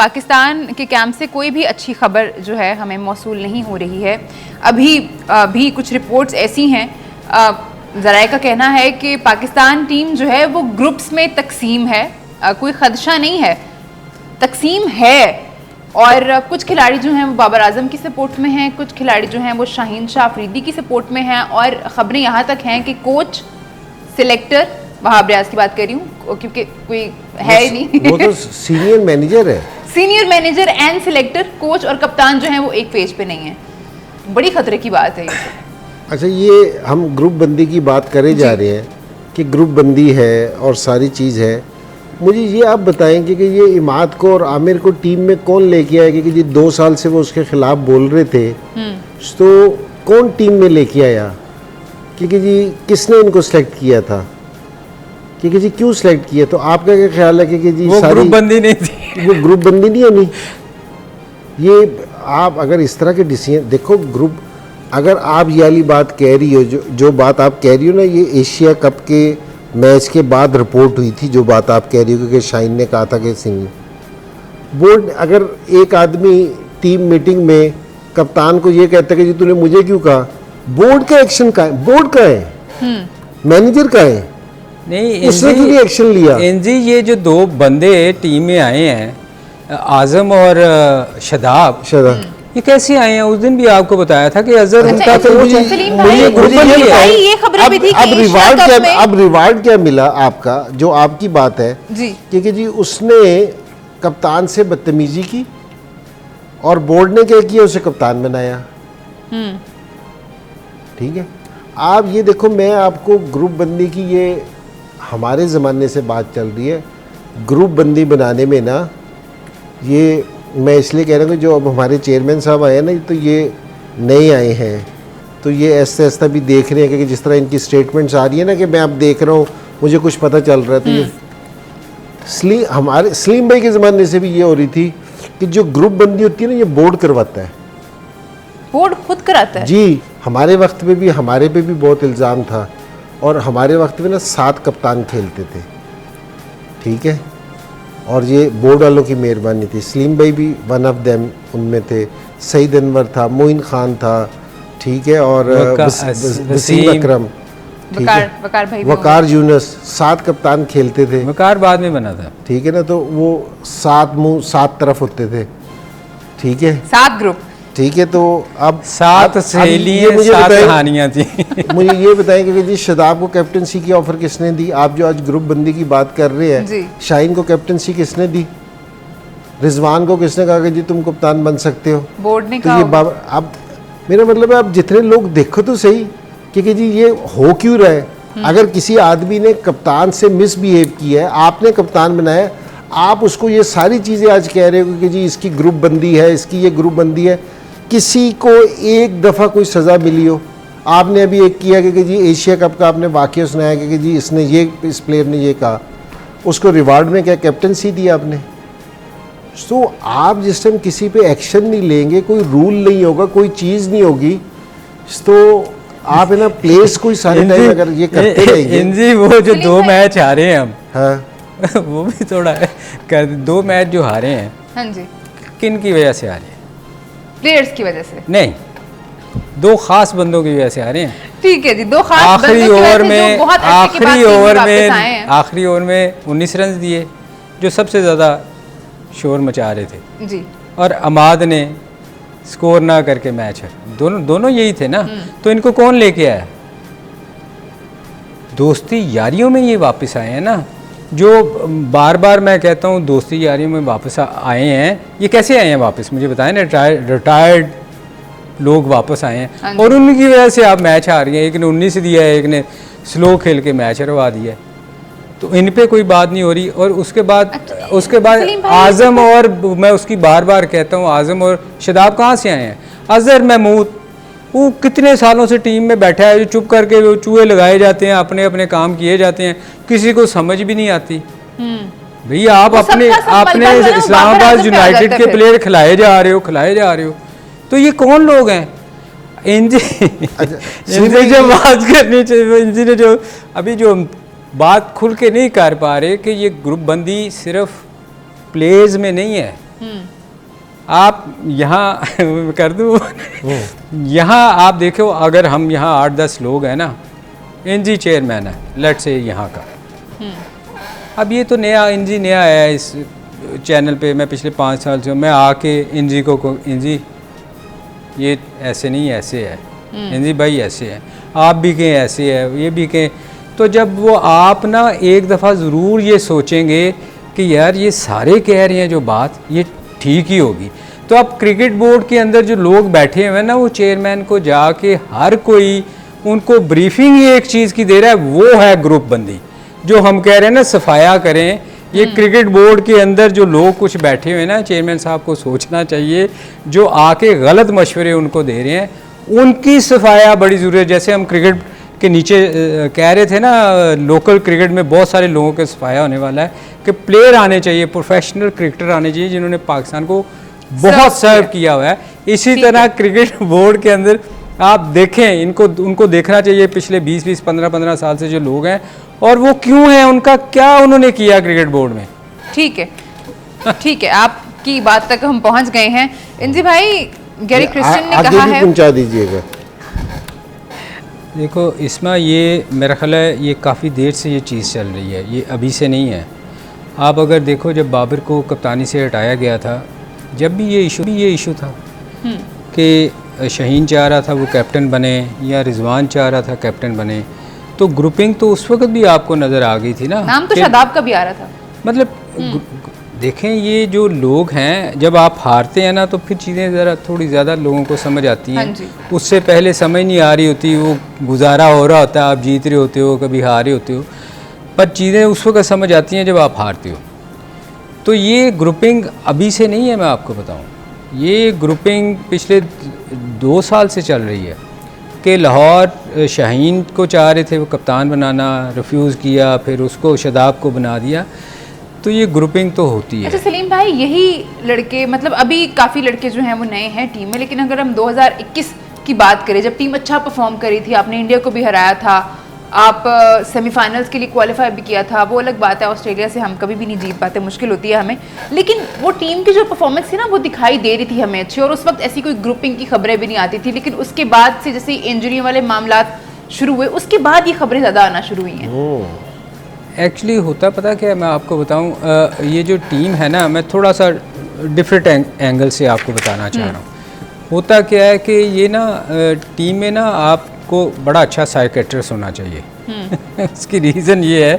पाकिस्तान के कैंप से कोई भी अच्छी खबर जो है हमें मौसूल नहीं हो रही है। अभी भी कुछ रिपोर्ट्स ऐसी हैं, ज़राए का कहना है कि पाकिस्तान टीम जो है वो ग्रुप्स में तकसीम है, कोई खदशा नहीं है, तकसीम है। और कुछ खिलाड़ी जो हैं वो बाबर आजम की सपोर्ट में हैं, कुछ खिलाड़ी जो हैं वो शाहीन शाह अफरीदी की सपोर्ट में हैं, और ख़बरें यहाँ तक हैं कि कोच, सिलेक्टर, वहाब रियाज की बात कर रही हूँ क्योंकि कोई है ही नहीं, वो तो सीनियर मैनेजर है, senior manager and selector, coach और कप्तान जो हैं वो एक पेज पे नहीं है। बड़ी खतरे की बात है ये। अच्छा, ये हम ग्रुप बंदी की बात करे जा रहे हैं कि ग्रुप बंदी है और सारी चीज़ है। मुझे ये आप बताएंगे कि ये इमाद को और आमिर को टीम में कौन लेके आएगा? कि जी 2 साल से वो उसके खिलाफ बोल रहे थे, तो कौन टीम में लेके आया? क्योंकि जी किसने इनको सेलेक्ट किया था? क्योंकि जी क्यों सेलेक्ट किया? तो आपका क्या ख्याल है कि जी वो सारी ग्रुप बंदी नहीं थी, वो ग्रुप बंदी नहीं होनी? ये आप अगर इस तरह के डिसीजन देखो, ग्रुप अगर आप ये वाली बात कह रही हो, जो बात आप कह रही हो ना, ये एशिया कप के मैच के बाद रिपोर्ट हुई थी, जो बात आप कह रही हो, क्योंकि शाहीन ने कहा था कि सिंह बोर्ड, अगर एक आदमी टीम मीटिंग में कप्तान को ये कहता है कि जी तूने मुझे क्यों कहा, बोर्ड का एक्शन का है, बोर्ड का है, मैनेजर का है, नहीं उसने क्यों नहीं एक्शन लिया? एनजी ये जो 2 बंदे टीम में आए हैं, आजम और शदाब, ये कैसे आए हैं? उस दिन भी आपको बताया था कि अजहर उनका तो अब रिवार्ड क्या मिला आपका, जो आपकी बात है जी, क्योंकि जी उसने कप्तान से बदतमीजी की और बोर्ड ने क्या किया, उसे कप्तान बनाया। ठीक है, आप ये देखो, मैं आपको ग्रुप बंदी की, ये हमारे ज़माने से बात चल रही है, ग्रुप बंदी बनाने में ना, ये मैं इसलिए कह रहा हूँ कि जो अब हमारे चेयरमैन साहब आए हैं ना, तो ये नए आए हैं, तो ये ऐसा ऐसा भी देख रहे हैं कि जिस तरह इनकी स्टेटमेंट्स आ रही है ना कि मैं अब देख रहा हूँ, मुझे कुछ पता चल रहा है। तो ये हमारे सलीम भाई के ज़माने से भी ये हो रही थी कि जो ग्रुप बंदी होती है ना, ये बोर्ड करवाता है, बोर्ड खुद कराता है। जी, हमारे वक्त पे भी, हमारे पे भी बहुत इल्ज़ाम था, और हमारे वक्त में ना 7 कप्तान खेलते थे। ठीक है, और ये बोर्ड वालों की मेहरबानी थी। सलीम भाई भी वन ऑफ देम उनमें थे, सईद अनवर था, मोइन खान था, ठीक है, और वसीम अकरम, ठीक है, वकार यूनस, 7 कप्तान खेलते थे। वकार बाद में बना था, ठीक है ना, तो वो 7 मुंह 7 तरफ होते थे। ठीक है, 7 ग्रुप, ठीक है, तो अब 7 सहेलियां, 7 कहानियां थी। मुझे ये बताएं कि जी शदाब को कैप्टनसी की ऑफर किसने दी? आप जो आज ग्रुप बंदी की बात कर रहे हैं, शाहीन को कैप्टनसी किसने दी? रिजवान को किसने कहा कि जी तुम कप्तान बन सकते हो? बोर्ड ने कहा। तो ये अब मेरा मतलब है, आप जितने लोग देखो तो सही कि जी ये हो क्यों रहा है। अगर किसी आदमी ने कप्तान से मिसबिहेव किया है, आपने कप्तान बनाया, आप उसको ये सारी चीज़ें आज कह रहे हो कि जी इसकी ग्रुप बंदी है, इसकी ये ग्रुप बंदी है। किसी को एक दफ़ा कोई सज़ा मिली हो? आपने अभी एक किया कि जी एशिया कप का आपने वाक़या सुनाया कि जी इसने ये, इस प्लेयर ने ये कहा, उसको रिवार्ड में क्या कैप्टनसी दी आपने? तो आप जिस टाइम किसी पे एक्शन नहीं लेंगे, कोई रूल नहीं होगा, कोई चीज़ नहीं होगी, तो आप है ना प्लेस कोई सारे टाइम अगर ये करते रहेंगे। वो जो 2 मैच हारे हैं हम, हाँ वो भी थोड़ा है, 2 मैच जो हारे हैं, हाँ जी, किन की वजह से हारे हैं? प्लेयर्स की वजह से नहीं, 2 खास बंदों की वजह से हारे हैं। ठीक है जी, 2 खास आखिरी ओवर में, आखिरी ओवर में 19 रन दिए, जो सबसे ज़्यादा शोर मचा रहे थे जी, और अमाद ने स्कोर ना करके मैच है, दोनों यही थे ना। तो इनको कौन लेके आया? दोस्ती यारियों में ये वापस आए हैं ना, जो बार बार मैं कहता हूँ दोस्ती यारियों में वापस आए हैं। ये कैसे आए हैं वापस, मुझे बताएं ना। रिटायर्ड लोग वापस आए हैं और उनकी वजह से आप मैच हार रही हैं। एक ने 19 दिया है, एक ने स्लो खेल के मैच हरवा दिया है, तो इन पे कोई बात नहीं हो रही। और उसके बाद आजम, और मैं उसकी बार बार कहता हूँ, आजम और शदाब कहाँ से आए हैं? अजहर महमूद, वो कितने सालों से टीम में बैठा है, जो चुप करके वो चूहे लगाए जाते हैं, अपने अपने काम किए जाते हैं, किसी को समझ भी नहीं आती। भैया आप अपने इस्लामाबाद यूनाइटेड के प्लेयर खिलाए जा रहे हो, तो ये कौन लोग हैं? इनसे जो बात करनी चाहिए, इनसे जो अभी जो बात खुल के नहीं कर पा रहे कि ये ग्रुप बंदी सिर्फ प्लेयर्स में नहीं है, आप यहाँ कर दूँ यहाँ आप देखो, अगर हम यहाँ 8-10 लोग हैं ना, एनजी चेयरमैन है लेट से यहाँ का, अब ये तो नया एनजी नया आया है इस चैनल पे, मैं पिछले 5 साल से मैं आके एनजी को एनजी ये ऐसे नहीं ऐसे है, एनजी भाई ऐसे है, आप भी कहें ऐसे है, ये भी कहें, तो जब वो आप ना एक दफ़ा ज़रूर ये सोचेंगे कि यार ये सारे कह रहे हैं जो बात ये ठीक ही होगी, तो अब क्रिकेट बोर्ड के अंदर जो लोग बैठे हुए हैं ना, वो चेयरमैन को जाके हर कोई उनको ब्रीफिंग ही एक चीज़ की दे रहा है, वो है ग्रुप बंदी। जो हम कह रहे हैं ना सफाया करें, ये क्रिकेट बोर्ड के अंदर जो लोग कुछ बैठे हुए हैं ना, चेयरमैन साहब को सोचना चाहिए, जो आके गलत मशवरे उनको दे रहे हैं उनकी सफाया बड़ी ज़रूरी है। जैसे हम क्रिकेट के नीचे कह रहे थे ना, लोकल क्रिकेट में बहुत सारे लोगों के सफाया होने वाला है कि प्लेयर आने चाहिए, प्रोफेशनल क्रिकेटर आने चाहिए जिन्होंने पाकिस्तान को बहुत सर्व किया हुआ है। इसी तरह क्रिकेट बोर्ड के अंदर आप देखें, उनको देखना चाहिए पिछले 20-20, 15-15 साल से जो लोग हैं और वो क्यों हैं, उनका क्या उन्होंने किया क्रिकेट बोर्ड में। ठीक है, ठीक है, आपकी बात तक हम पहुंच गए हैं। इंजी भाई, गैरी क्रिस्टियन ने कहा है, पहुंचा दीजिएगा। देखो इसमें ये मेरा ख्याल है ये काफ़ी देर से ये चीज़ चल रही है, ये अभी से नहीं है। आप अगर देखो जब बाबर को कप्तानी से हटाया गया था, जब भी ये इशू था कि शाहीन चाह रहा था वो कैप्टन बने या रिजवान चाह रहा था कैप्टन बने, तो ग्रुपिंग तो उस वक्त भी आपको नज़र आ गई थी ना, नाम तो शादाब का भी आ रहा था। मतलब देखें ये जो लोग हैं, जब आप हारते हैं ना तो फिर चीज़ें ज़रा थोड़ी ज़्यादा लोगों को समझ आती हैं। हाँ, उससे पहले समझ नहीं आ रही होती, वो गुजारा हो रहा होता है, आप जीत रहे होते हो, कभी हार रहे होते हो, पर चीज़ें उस वक्त समझ आती हैं जब आप हारते हो। तो ये ग्रुपिंग अभी से नहीं है, मैं आपको बताऊं, ये ग्रुपिंग पिछले 2 साल से चल रही है कि लाहौर शाहीन को चाह रहे थे वो कप्तान बनाना, रिफ्यूज़ किया, फिर उसको शादाब को बना दिया, तो ये ग्रुपिंग तो होती है। अच्छा सलीम भाई, यही लड़के, मतलब अभी काफ़ी लड़के जो हैं वो नए हैं टीम में, लेकिन अगर हम 2021 की बात करें, जब टीम अच्छा परफॉर्म करी थी, आपने इंडिया को भी हराया था, आप सेमीफाइनल्स के लिए क्वालिफाई भी किया था, वो अलग बात है, ऑस्ट्रेलिया से हम कभी भी नहीं जीत पाते, मुश्किल होती है हमें, लेकिन वो टीम की जो परफॉर्मेंस थी ना वो दिखाई दे रही थी हमें अच्छी, और उस वक्त ऐसी कोई ग्रुपिंग की खबरें भी नहीं आती थी। लेकिन उसके बाद से जैसे इंजरी वाले मामला शुरू हुए, उसके बाद ये खबरें ज़्यादा आना शुरू हुई हैं। एक्चुअली होता पता क्या है, मैं आपको बताऊं, ये जो टीम है ना, मैं थोड़ा सा डिफरेंट एंगल से आपको बताना चाह रहा हूँ। होता क्या है कि ये ना टीम में ना आपको बड़ा अच्छा साइकेट्रिस्ट होना चाहिए। इसकी रीज़न ये है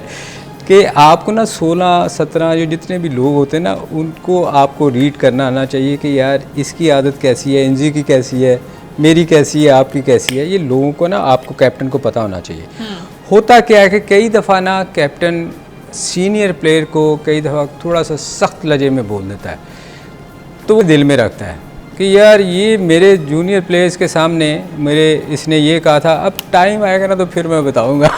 कि आपको ना 16-17 जो जितने भी लोग होते हैं ना, उनको आपको रीड करना आना चाहिए कि यार इसकी आदत कैसी है, एनजी की कैसी है, मेरी कैसी है, आपकी कैसी है। ये लोगों को ना, आपको कैप्टन को पता होना चाहिए। होता क्या है कि कई दफ़ा ना कैप्टन सीनियर प्लेयर को कई दफ़ा थोड़ा सा सख्त लहजे में बोल देता है, तो वो दिल में रखता है कि यार ये मेरे जूनियर प्लेयर्स के सामने मेरे इसने ये कहा था, अब टाइम आएगा ना तो फिर मैं बताऊंगा।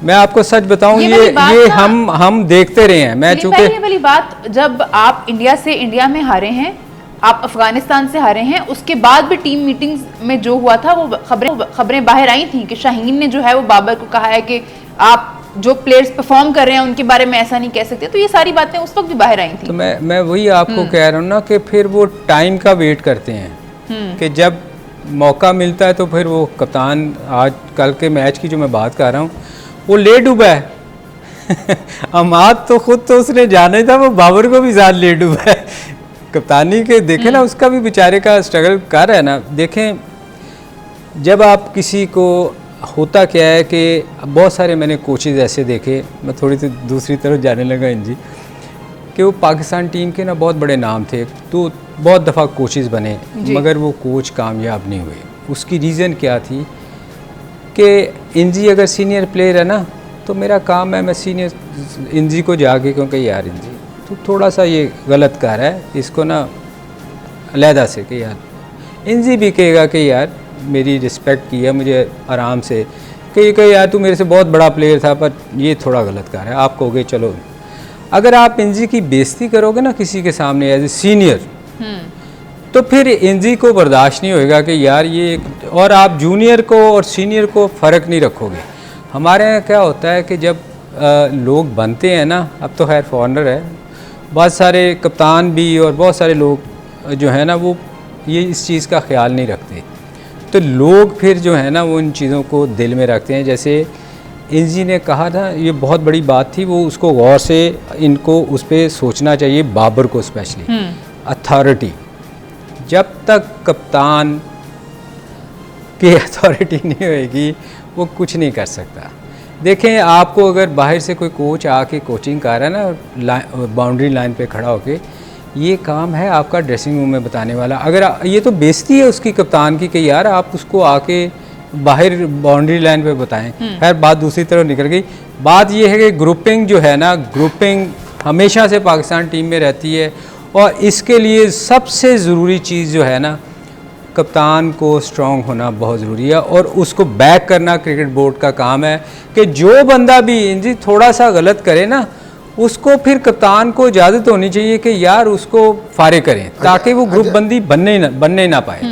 मैं आपको सच बताऊं, ये हम देखते रहे हैं। मैं चूँकि ये वाली बात, जब आप इंडिया में हारे हैं, आप अफगानिस्तान से हारे हैं, उसके बाद भी टीम मीटिंग्स में जो हुआ था वो खबरें बाहर आई थी कि शाहीन ने जो है वो बाबर को कहा है कि आप जो प्लेयर्स परफॉर्म कर रहे हैं उनके बारे में ऐसा नहीं कह सकते। तो ये सारी बातें उस वक्त भी बाहर आई थी। तो मैं वही आपको कह रहा हूँ ना कि फिर वो टाइम का वेट करते हैं कि जब मौका मिलता है तो फिर वो कप्तान, आज कल के मैच की जो मैं बात कर रहा हूँ, वो ले डूबा है। अमाद तो खुद तो उसने जाना ही था, वो बाबर को भी साथ ले डूबा है कप्तानी के। देखें ना, उसका भी बेचारे का स्ट्रगल कर रहा है ना। देखें जब आप किसी को, होता क्या है कि बहुत सारे मैंने कोचेज़ ऐसे देखे, मैं थोड़ी सी दूसरी तरफ जाने लगा इंजी, कि वो पाकिस्तान टीम के ना बहुत बड़े नाम थे, तो बहुत दफ़ा कोचेज़ बने मगर वो कोच कामयाब नहीं हुए। उसकी रीज़न क्या थी कि इंजी अगर सीनियर प्लेयर है ना, तो मेरा काम है मैं सीनियर इंजी को जाके, क्योंकि यार इंजी तो थोड़ा सा ये गलत कर रहा है, इसको ना अलहदा से कि यार इंजी भी कहेगा कि यार मेरी रिस्पेक्ट की है मुझे आराम से, कि यार तू मेरे से बहुत बड़ा प्लेयर था पर ये थोड़ा गलत कर रहा है। आप कहोगे चलो, अगर आप इंजी की बेइज्जती करोगे ना किसी के सामने एज ए सीनियर, तो फिर इंजी को बर्दाश्त नहीं होएगा कि यार ये, और आप जूनियर को और सीनियर को फ़र्क नहीं रखोगे। हमारे यहाँ क्या होता है कि जब लोग बनते हैं ना, अब तो खैर फॉरनर है, बहुत सारे कप्तान भी और बहुत सारे लोग जो है ना वो ये इस चीज़ का ख्याल नहीं रखते, तो लोग फिर जो है ना वो इन चीज़ों को दिल में रखते हैं। जैसे इंजी ने कहा था, ये बहुत बड़ी बात थी, वो उसको गौर से इनको उस पर सोचना चाहिए, बाबर को स्पेशली। अथॉरिटी, जब तक कप्तान की अथॉरिटी नहीं होएगी वो कुछ नहीं कर सकता। देखें, आपको अगर बाहर से कोई कोच आके कोचिंग कर रहा है ना, बाउंड्री लाइन पे खड़ा होके, ये काम है आपका ड्रेसिंग रूम में बताने वाला। अगर ये तो बेइज्जती है उसकी कप्तान की कि यार आप उसको आके बाहर बाउंड्री लाइन पे बताएं। खैर बात दूसरी तरफ निकल गई। बात ये है कि ग्रुपिंग जो है ना, ग्रुपिंग हमेशा से पाकिस्तान टीम में रहती है, और इसके लिए सबसे ज़रूरी चीज़ जो है ना, कप्तान को स्ट्रॉन्ग होना बहुत ज़रूरी है, और उसको बैक करना क्रिकेट बोर्ड का काम है कि जो बंदा भी इंजी थोड़ा सा गलत करे ना, उसको फिर कप्तान को इजाज़त होनी चाहिए कि यार उसको फारिग करें, ताकि वो ग्रुप बंदी बनने ना पाए।